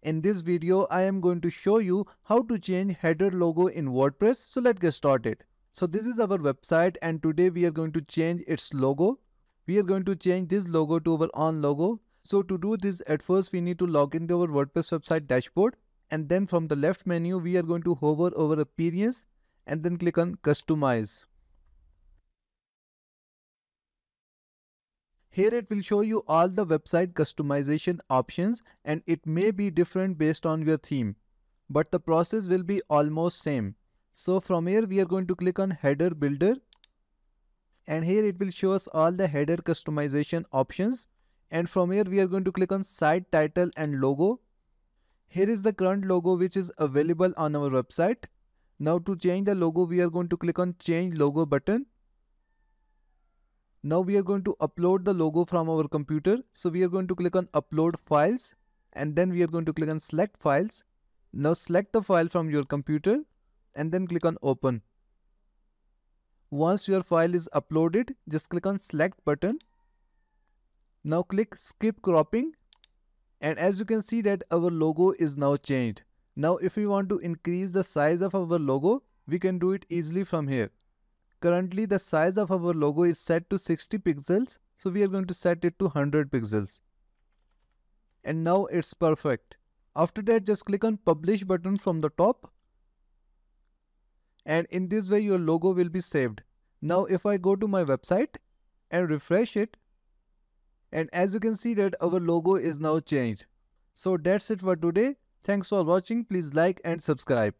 In this video, I am going to show you how to change header logo in WordPress. So let's get started. So this is our website and today we are going to change its logo. We are going to change this logo to our own logo. So to do this, at first we need to log into our WordPress website dashboard, and then from the left menu we are going to hover over appearance and then click on customize. Here it will show you all the website customization options and it may be different based on your theme, but the process will be almost same. So from here we are going to click on header builder, and here it will show us all the header customization options, and from here we are going to click on site title and logo. Here is the current logo which is available on our website. Now to change the logo we are going to click on change logo button. Now we are going to upload the logo from our computer. So we are going to click on upload files and then we are going to click on select files. Now select the file from your computer and then click on open. Once your file is uploaded, just click on select button. Now click skip cropping, and as you can see that our logo is now changed. Now if we want to increase the size of our logo, we can do it easily from here. Currently the size of our logo is set to 60 pixels, so we are going to set it to 100 pixels. And now it's perfect. After that, just click on publish button from the top, and in this way your logo will be saved. Now if I go to my website and refresh it, and as you can see that our logo is now changed. So that's it for today. Thanks for watching. Please like and subscribe.